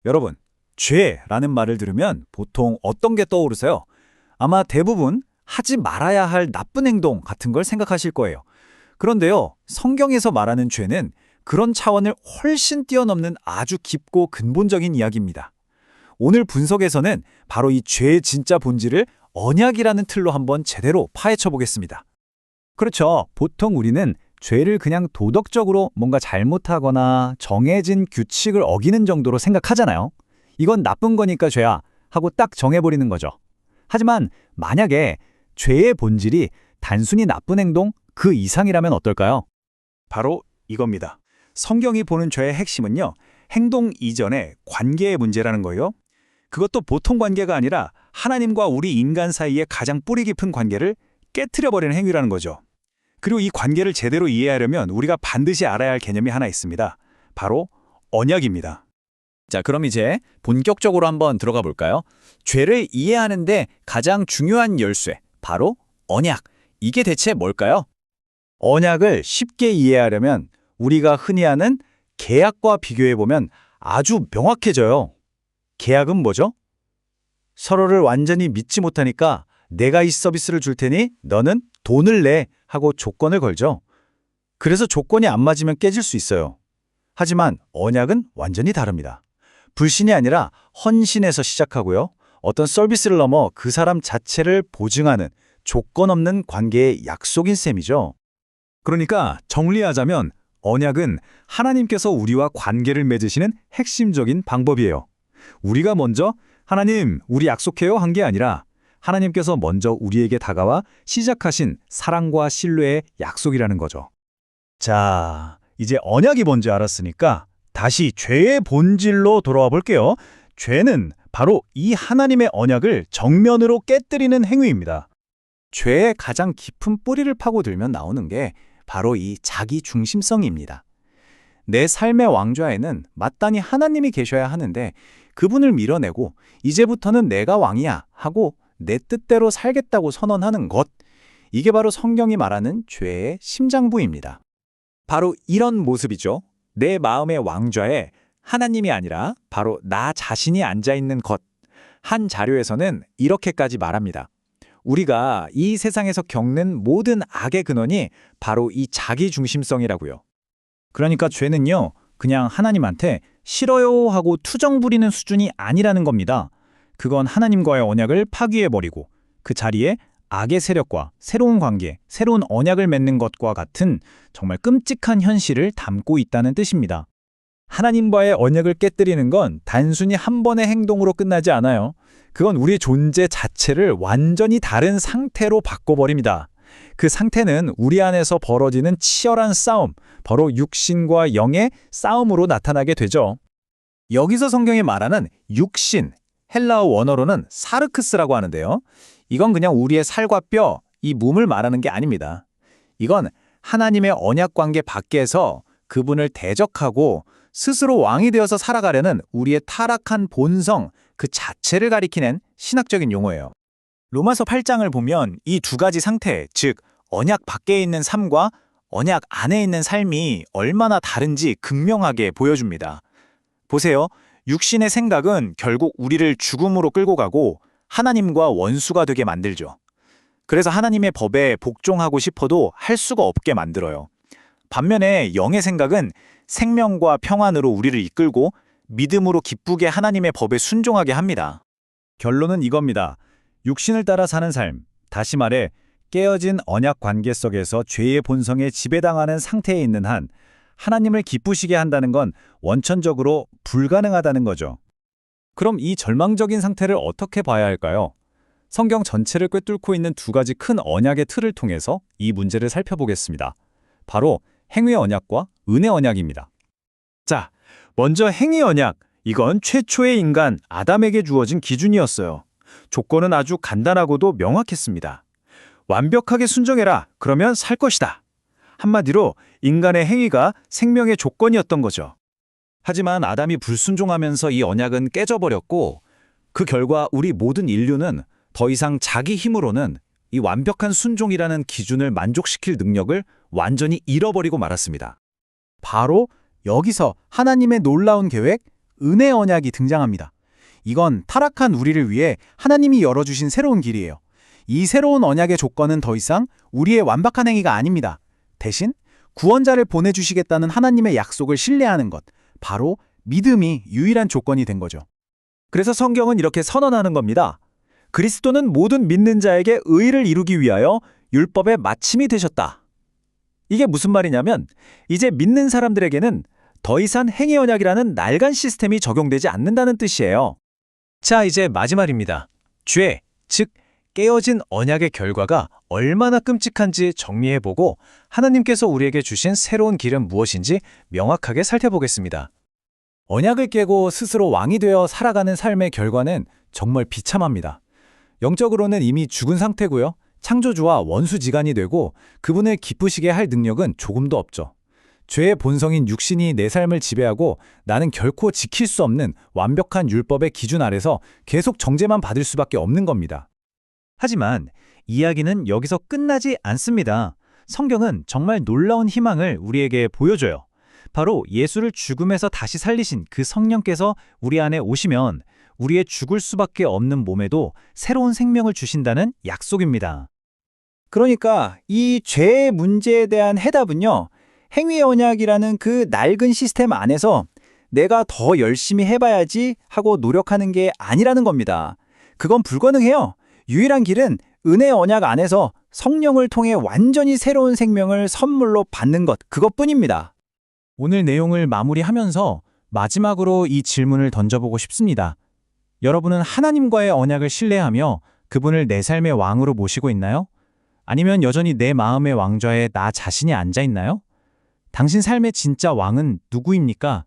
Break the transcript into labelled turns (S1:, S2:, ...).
S1: 여러분, 죄라는 말을 들으면 보통 어떤 게 떠오르세요? 아마 대부분 하지 말아야 할 나쁜 행동 같은 걸 생각하실 거예요. 그런데요, 성경에서 말하는 죄는 그런 차원을 훨씬 뛰어넘는 아주 깊고 근본적인 이야기입니다. 오늘 분석에서는 바로 이 죄의 진짜 본질을 언약이라는 틀로 한번 제대로 파헤쳐 보겠습니다. 그렇죠. 보통 우리는 죄를 그냥 도덕적으로 뭔가 잘못하거나 정해진 규칙을 어기는 정도로 생각하잖아요. 이건 나쁜 거니까 죄야 하고 딱 정해버리는 거죠. 하지만 만약에 죄의 본질이 단순히 나쁜 행동 그 이상이라면 어떨까요? 바로 이겁니다. 성경이 보는 죄의 핵심은요, 행동 이전의 관계의 문제라는 거예요. 그것도 보통 관계가 아니라 하나님과 우리 인간 사이의 가장 뿌리 깊은 관계를 깨트려버리는 행위라는 거죠. 그리고 이 관계를 제대로 이해하려면 우리가 반드시 알아야 할 개념이 하나 있습니다. 바로 언약입니다.
S2: 자, 그럼 이제 본격적으로 한번 들어가 볼까요? 죄를 이해하는데 가장 중요한 열쇠, 바로 언약. 이게 대체 뭘까요?
S1: 언약을 쉽게 이해하려면 우리가 흔히 아는 계약과 비교해보면 아주 명확해져요. 계약은 뭐죠? 서로를 완전히 믿지 못하니까 내가 이 서비스를 줄 테니 너는 돈을 내 하고 조건을 걸죠. 그래서 조건이 안 맞으면 깨질 수 있어요. 하지만 언약은 완전히 다릅니다. 불신이 아니라 헌신에서 시작하고요. 어떤 서비스를 넘어 그 사람 자체를 보증하는 조건 없는 관계의 약속인 셈이죠. 그러니까 정리하자면 언약은 하나님께서 우리와 관계를 맺으시는 핵심적인 방법이에요. 우리가 먼저 하나님, 우리 약속해요 한 게 아니라 하나님께서 먼저 우리에게 다가와 시작하신 사랑과 신뢰의 약속이라는 거죠. 자, 이제 언약이 뭔지 알았으니까 다시 죄의 본질로 돌아와 볼게요. 죄는 바로 이 하나님의 언약을 정면으로 깨뜨리는 행위입니다. 죄의 가장 깊은 뿌리를 파고들면 나오는 게 바로 이 자기 중심성입니다. 내 삶의 왕좌에는 마땅히 하나님이 계셔야 하는데 그분을 밀어내고 이제부터는 내가 왕이야 하고 내 뜻대로 살겠다고 선언하는 것, 이게 바로 성경이 말하는 죄의 심장부입니다. 바로 이런 모습이죠. 내 마음의 왕좌에 하나님이 아니라 바로 나 자신이 앉아있는 것. 한 자료에서는 이렇게까지 말합니다. 우리가 이 세상에서 겪는 모든 악의 근원이 바로 이 자기중심성이라고요. 그러니까 죄는요, 그냥 하나님한테 싫어요 하고 투정 부리는 수준이 아니라는 겁니다. 그건 하나님과의 언약을 파기해버리고 그 자리에 악의 세력과 새로운 관계, 새로운 언약을 맺는 것과 같은 정말 끔찍한 현실을 담고 있다는 뜻입니다. 하나님과의 언약을 깨뜨리는 건 단순히 한 번의 행동으로 끝나지 않아요. 그건 우리 존재 자체를 완전히 다른 상태로 바꿔버립니다. 그 상태는 우리 안에서 벌어지는 치열한 싸움, 바로 육신과 영의 싸움으로 나타나게 되죠. 여기서 성경이 말하는 육신, 헬라어 원어로는 사르크스라고 하는데요. 이건 그냥 우리의 살과 뼈, 이 몸을 말하는 게 아닙니다. 이건 하나님의 언약 관계 밖에서 그분을 대적하고 스스로 왕이 되어서 살아가려는 우리의 타락한 본성, 그 자체를 가리키는 신학적인 용어예요. 로마서 8장을 보면 이 두 가지 상태, 즉 언약 밖에 있는 삶과 언약 안에 있는 삶이 얼마나 다른지 극명하게 보여줍니다. 보세요. 육신의 생각은 결국 우리를 죽음으로 끌고 가고 하나님과 원수가 되게 만들죠. 그래서 하나님의 법에 복종하고 싶어도 할 수가 없게 만들어요. 반면에 영의 생각은 생명과 평안으로 우리를 이끌고 믿음으로 기쁘게 하나님의 법에 순종하게 합니다. 결론은 이겁니다. 육신을 따라 사는 삶, 다시 말해 깨어진 언약 관계 속에서 죄의 본성에 지배당하는 상태에 있는 한 하나님을 기쁘시게 한다는 건 원천적으로 불가능하다는 거죠. 그럼 이 절망적인 상태를 어떻게 봐야 할까요? 성경 전체를 꿰뚫고 있는 두 가지 큰 언약의 틀을 통해서 이 문제를 살펴보겠습니다. 바로 행위 언약과 은혜 언약입니다. 자, 먼저 행위 언약, 이건 최초의 인간 아담에게 주어진 기준이었어요. 조건은 아주 간단하고도 명확했습니다. 완벽하게 순종해라, 그러면 살 것이다. 한마디로 인간의 행위가 생명의 조건이었던 거죠. 하지만 아담이 불순종하면서 이 언약은 깨져버렸고 그 결과 우리 모든 인류는 더 이상 자기 힘으로는 이 완벽한 순종이라는 기준을 만족시킬 능력을 완전히 잃어버리고 말았습니다. 바로 여기서 하나님의 놀라운 계획,
S3: 은혜 언약이 등장합니다. 이건 타락한 우리를 위해 하나님이 열어주신 새로운 길이에요. 이 새로운 언약의 조건은 더 이상 우리의 완벽한 행위가 아닙니다. 대신 구원자를 보내주시겠다는 하나님의 약속을 신뢰하는 것, 바로 믿음이 유일한 조건이 된 거죠.
S1: 그래서 성경은 이렇게 선언하는 겁니다. 그리스도는 모든 믿는 자에게 의를 이루기 위하여 율법의 마침이 되셨다. 이게 무슨 말이냐면 이제 믿는 사람들에게는 더 이상 행위 언약이라는 낡은 시스템이 적용되지 않는다는 뜻이에요. 자, 이제 마지막입니다. 죄, 즉 깨어진 언약의 결과가 얼마나 끔찍한지 정리해보고 하나님께서 우리에게 주신 새로운 길은 무엇인지 명확하게 살펴보겠습니다.
S3: 언약을 깨고 스스로 왕이 되어 살아가는 삶의 결과는 정말 비참합니다. 영적으로는 이미 죽은 상태고요. 창조주와 원수지간이 되고 그분을 기쁘시게 할 능력은 조금도 없죠. 죄의 본성인 육신이 내 삶을 지배하고 나는 결코 지킬 수 없는 완벽한 율법의 기준 아래서 계속 정죄만 받을 수밖에 없는 겁니다.
S1: 하지만 이야기는 여기서 끝나지 않습니다. 성경은 정말 놀라운 희망을 우리에게 보여줘요. 바로 예수를 죽음에서 다시 살리신 그 성령께서 우리 안에 오시면 우리의 죽을 수밖에 없는 몸에도 새로운 생명을 주신다는 약속입니다.
S3: 그러니까 이 죄의 문제에 대한 해답은요, 행위의 언약이라는 그 낡은 시스템 안에서 내가 더 열심히 해봐야지 하고 노력하는 게 아니라는 겁니다. 그건 불가능해요. 유일한 길은 은혜의 언약 안에서 성령을 통해 완전히 새로운 생명을 선물로 받는 것, 그것뿐입니다. 오늘 내용을 마무리하면서 마지막으로 이 질문을 던져보고 싶습니다. 여러분은 하나님과의 언약을 신뢰하며 그분을 내 삶의 왕으로 모시고 있나요? 아니면 여전히 내 마음의 왕좌에 나 자신이 앉아 있나요? 당신 삶의 진짜 왕은 누구입니까?